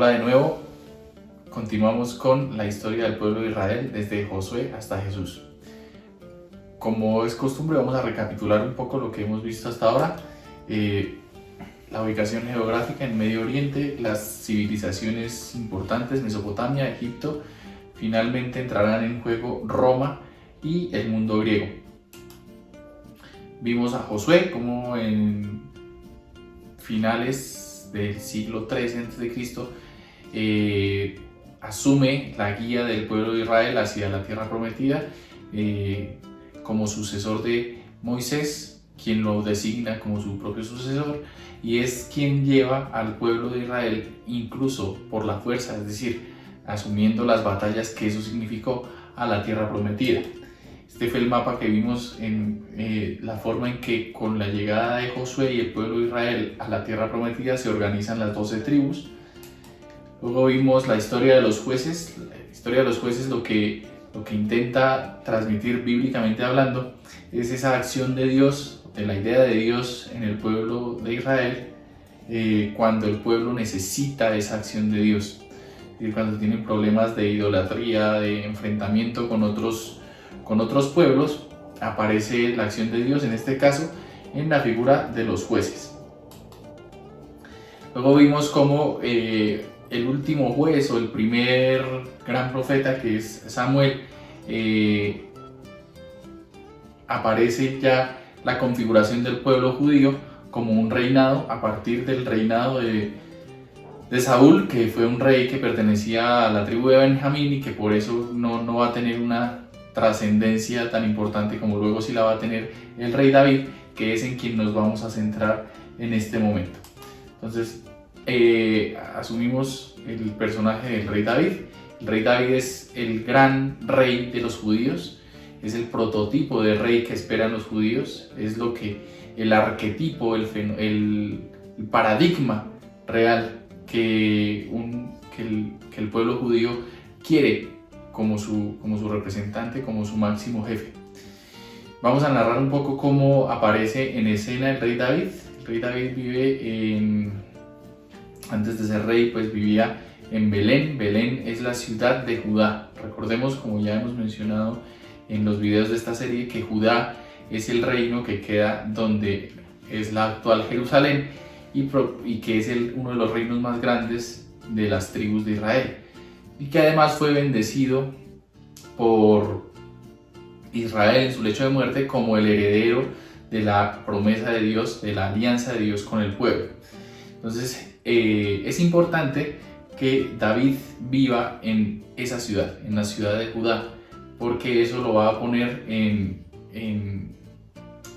Hola de nuevo, continuamos con la historia del pueblo de Israel desde Josué hasta Jesús. Como es costumbre, vamos a recapitular un poco lo que hemos visto hasta ahora. La ubicación geográfica en Medio Oriente, las civilizaciones importantes, Mesopotamia, Egipto, finalmente entrarán en juego Roma y el mundo griego. Vimos a Josué como en finales del siglo III a.C. Asume la guía del pueblo de Israel hacia la tierra prometida como sucesor de Moisés, quien lo designa como su propio sucesor, y es quien lleva al pueblo de Israel incluso por la fuerza, es decir, asumiendo las batallas que eso significó, a la tierra prometida. Este fue el mapa que vimos en la forma en que con la llegada de Josué y el pueblo de Israel a la tierra prometida se organizan las 12 tribus. Luego vimos la historia de los jueces. La historia de los jueces lo que intenta transmitir bíblicamente hablando es esa acción de Dios, de la idea de Dios en el pueblo de Israel cuando el pueblo necesita esa acción de Dios. Y cuando tienen problemas de idolatría, de enfrentamiento con otros pueblos, aparece la acción de Dios, en este caso en la figura de los jueces. Luego vimos cómo el último juez o el primer gran profeta, que es Samuel, aparece ya la configuración del pueblo judío como un reinado a partir del reinado de Saúl, que fue un rey que pertenecía a la tribu de Benjamín y que por eso no va a tener una trascendencia tan importante como luego sí la va a tener el rey David, que es en quien nos vamos a centrar en este momento. Entonces asumimos el personaje del rey David. El rey David es el gran rey de los judíos, es el prototipo de rey que esperan los judíos, es lo que el arquetipo, el paradigma real que el pueblo judío quiere como su representante, como su máximo jefe. Vamos a narrar un poco cómo aparece en escena el rey David. El rey David vive antes de ser rey, pues vivía en Belén. Belén es la ciudad de Judá. Recordemos, como ya hemos mencionado en los videos de esta serie, que Judá es el reino que queda donde es la actual Jerusalén y que es uno de los reinos más grandes de las tribus de Israel, y que además fue bendecido por Israel en su lecho de muerte como el heredero de la promesa de Dios, de la alianza de Dios con el pueblo. Entonces es importante que David viva en esa ciudad, en la ciudad de Judá, porque eso lo va a poner en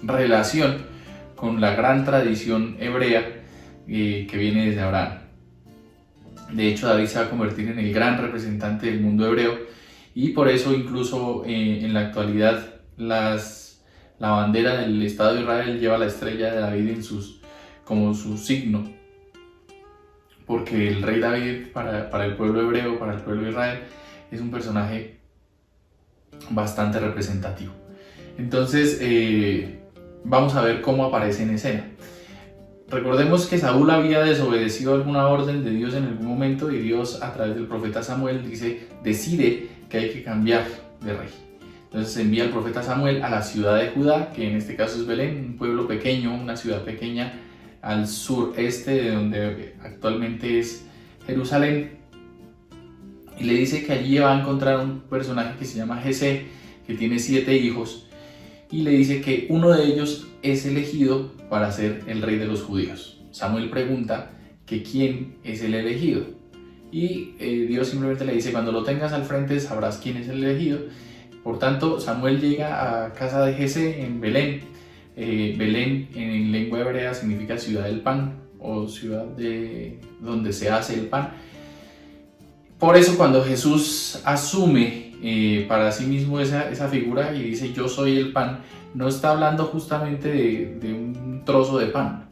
relación con la gran tradición hebrea que viene desde Abraham. De hecho, David se va a convertir en el gran representante del mundo hebreo, y por eso incluso en la actualidad la bandera del Estado de Israel lleva la estrella de David como su signo, porque el rey David para el pueblo hebreo, para el pueblo de Israel, es un personaje bastante representativo. Entonces vamos a ver cómo aparece en escena. Recordemos que Saúl había desobedecido alguna orden de Dios en algún momento, y Dios, a través del profeta Samuel, decide que hay que cambiar de rey. Entonces envía al profeta Samuel a la ciudad de Judá, que en este caso es Belén, un pueblo pequeño, una ciudad pequeña al sureste de donde actualmente es Jerusalén, y le dice que allí va a encontrar un personaje que se llama Jesé, que tiene 7 hijos, y le dice que uno de ellos es elegido para ser el rey de los judíos. Samuel pregunta que quién es el elegido, y Dios simplemente le dice: cuando lo tengas al frente sabrás quién es el elegido. Por tanto, Samuel llega a casa de Jesé en Belén. Belén en lengua hebrea significa ciudad del pan, o ciudad de donde se hace el pan. Por eso cuando Jesús asume para sí mismo esa figura y dice: yo soy el pan, no está hablando justamente de un trozo de pan,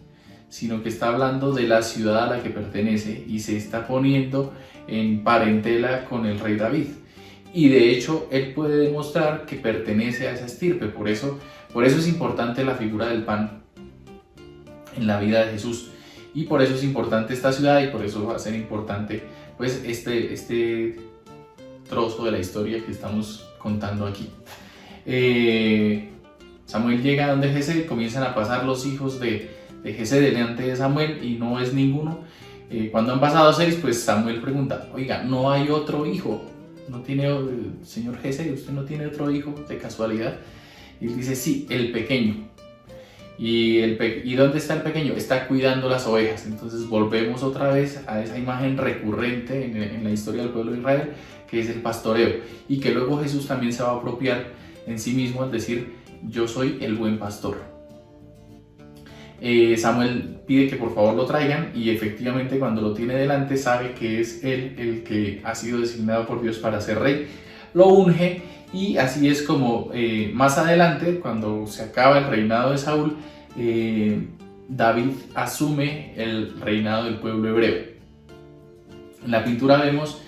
sino que está hablando de la ciudad a la que pertenece, y se está poniendo en parentela con el rey David. Y de hecho él puede demostrar que pertenece a esa estirpe. Por eso es importante la figura del pan en la vida de Jesús. y por eso es importante esta ciudad y por eso va a ser importante pues este trozo de la historia que estamos contando aquí. Samuel llega a donde Jesé, comienzan a pasar los hijos de Jesé delante de Samuel y no es ninguno. Cuando han pasado 6, pues Samuel pregunta, oiga, ¿no hay otro hijo? ¿No tiene, señor Jesé, usted no tiene otro hijo de casualidad? Y él dice, sí, el pequeño. ¿Y dónde está el pequeño? Está cuidando las ovejas. Entonces volvemos otra vez a esa imagen recurrente en la historia del pueblo de Israel, que es el pastoreo, y que luego Jesús también se va a apropiar en sí mismo al decir, yo soy el buen pastor. Samuel pide que por favor lo traigan y efectivamente cuando lo tiene delante sabe que es él el que ha sido designado por Dios para ser rey. Lo unge y así es como más adelante, cuando se acaba el reinado de Saúl, David asume el reinado del pueblo hebreo. En la pintura vemos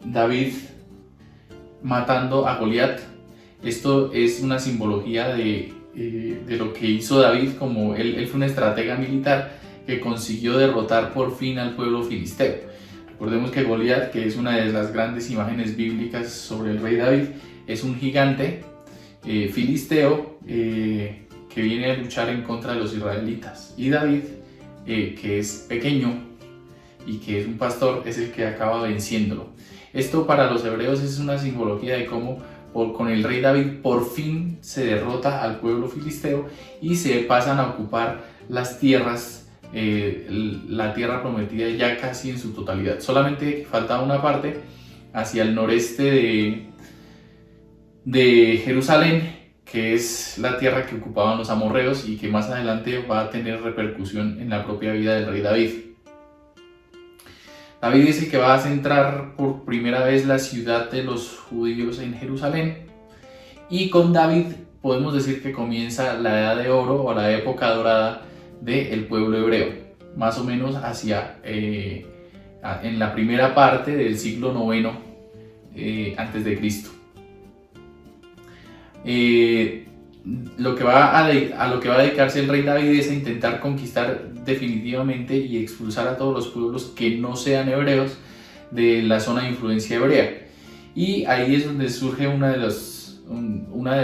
David matando a Goliat. Esto es una simbología de lo que hizo David, como él fue un estratega militar que consiguió derrotar por fin al pueblo filisteo. Recordemos que Goliat, que es una de las grandes imágenes bíblicas sobre el rey David, es un gigante filisteo que viene a luchar en contra de los israelitas. Y David, que es pequeño y que es un pastor, es el que acaba venciéndolo. Esto para los hebreos es una simbología de cómo con el rey David por fin se derrota al pueblo filisteo y se pasan a ocupar las tierras, la tierra prometida ya casi en su totalidad. Solamente faltaba una parte hacia el noreste de Jerusalén, que es la tierra que ocupaban los amorreos y que más adelante va a tener repercusión en la propia vida del rey David. David es el que va a centrar por primera vez la ciudad de los judíos en Jerusalén, y con David podemos decir que comienza la edad de oro o la época dorada del pueblo hebreo, más o menos hacia en la primera parte del siglo IX antes de Cristo. Lo que va a dedicarse el rey David es a intentar conquistar definitivamente y expulsar a todos los pueblos que no sean hebreos de la zona de influencia hebrea. Y ahí es donde surge una de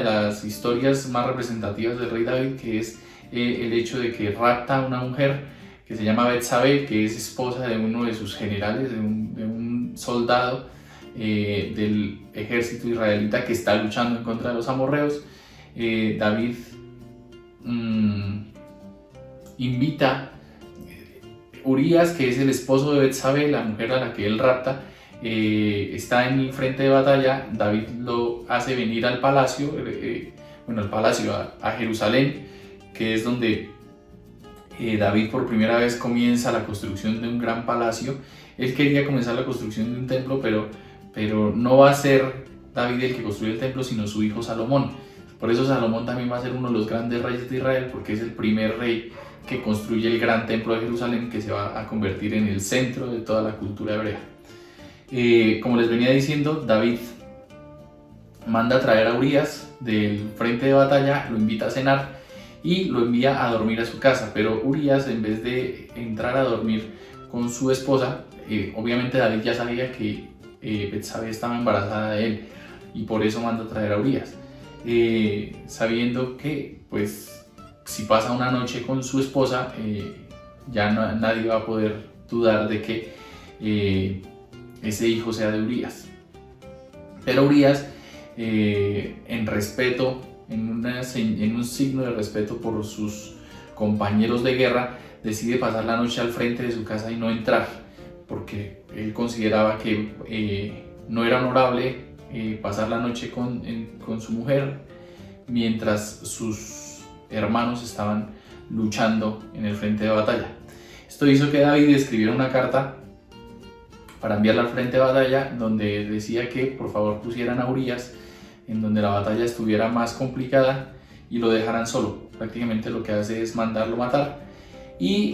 las historias más representativas del rey David, que es el hecho de que rapta a una mujer que se llama Betsabé, que es esposa de uno de sus generales, de un soldado del ejército israelita que está luchando en contra de los amorreos. David invita Urías, que es el esposo de Betsabé, la mujer a la que él rapta, está en el frente de batalla. David lo hace venir al palacio, a Jerusalén, que es donde David por primera vez comienza la construcción de un gran palacio. Él quería comenzar la construcción de un templo, pero no va a ser David el que construye el templo, sino su hijo Salomón. Por eso Salomón también va a ser uno de los grandes reyes de Israel, porque es el primer rey que construye el gran templo de Jerusalén, que se va a convertir en el centro de toda la cultura hebrea. Como les venía diciendo, David manda a traer a Urías del frente de batalla, lo invita a cenar y lo envía a dormir a su casa, pero Urías, en vez de entrar a dormir con su esposa, obviamente David ya sabía que Betsabé estaba embarazada de él y por eso manda a traer a Urías, sabiendo que pues si pasa una noche con su esposa, ya nadie va a poder dudar de que ese hijo sea de Urías. Pero Urías, en respeto, en un signo de respeto por sus compañeros de guerra, decide pasar la noche al frente de su casa y no entrar, porque él consideraba que no era honorable pasar la noche con su mujer mientras sus hermanos estaban luchando en el frente de batalla. Esto hizo que David escribiera una carta para enviarla al frente de batalla, donde decía que por favor pusieran a Urías en donde la batalla estuviera más complicada y lo dejaran solo. Prácticamente lo que hace es mandarlo matar. Y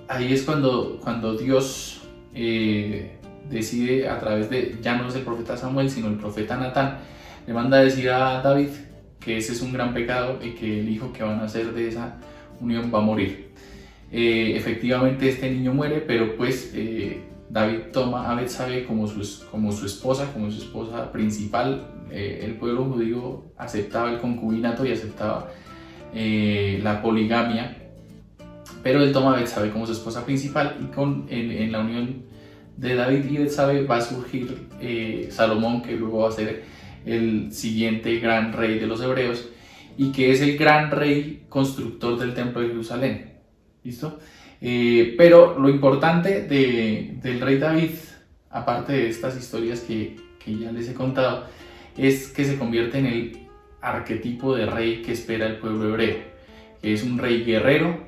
ahí es cuando Dios decide, a través de, ya no es el profeta Samuel, sino el profeta Natán, le manda a decir a David que ese es un gran pecado y que el hijo que van a hacer de esa unión va a morir. Efectivamente este niño muere, pero pues David toma a Betsabé como su esposa principal. El pueblo judío aceptaba el concubinato y aceptaba la poligamia, pero él toma a Betsabé como su esposa principal, y en la unión de David y Betsabé va a surgir Salomón, que luego va a ser el siguiente gran rey de los hebreos y que es el gran rey constructor del templo de Jerusalén. ¿Listo? Pero lo importante del rey David, aparte de estas historias que ya les he contado, es que se convierte en el arquetipo de rey que espera el pueblo hebreo, que es un rey guerrero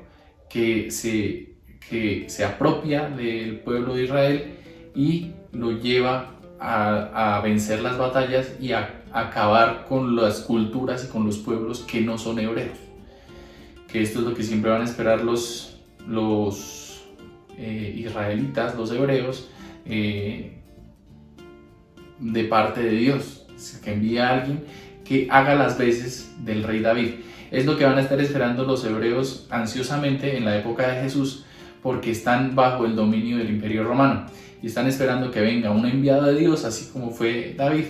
que se apropia del pueblo de Israel y lo lleva a vencer las batallas y a acabar con las culturas y con los pueblos que no son hebreos. Que esto es lo que siempre van a esperar los israelitas, los hebreos, de parte de Dios, que envía a alguien que haga las veces del rey David. Es lo que van a estar esperando los hebreos ansiosamente en la época de Jesús, porque están bajo el dominio del Imperio Romano y están esperando que venga un enviado de Dios, así como fue David,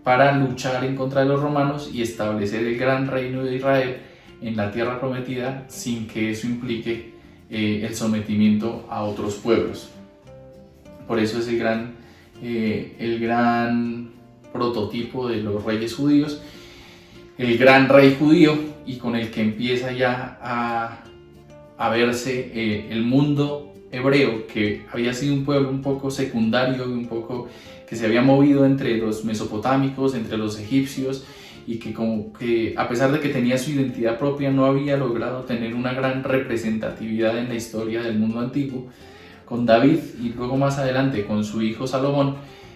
para luchar en contra de los romanos y establecer el gran reino de Israel en la tierra prometida, sin que eso implique el sometimiento a otros pueblos. Por eso es el gran prototipo de los reyes judíos, el gran rey judío, y con el que empieza ya a verse el mundo hebreo, que había sido un pueblo un poco secundario, un poco que se había movido entre los mesopotámicos, entre los egipcios, y que como que a pesar de que tenía su identidad propia no había logrado tener una gran representatividad en la historia del mundo antiguo. Con David y luego más adelante con su hijo Salomón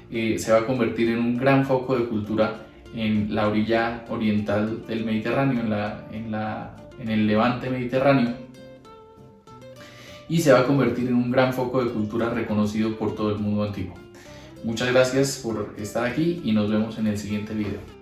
se va a convertir en un gran foco de cultura en la orilla oriental del Mediterráneo, en el levante mediterráneo, y se va a convertir en un gran foco de cultura reconocido por todo el mundo antiguo. Muchas gracias por estar aquí y nos vemos en el siguiente video.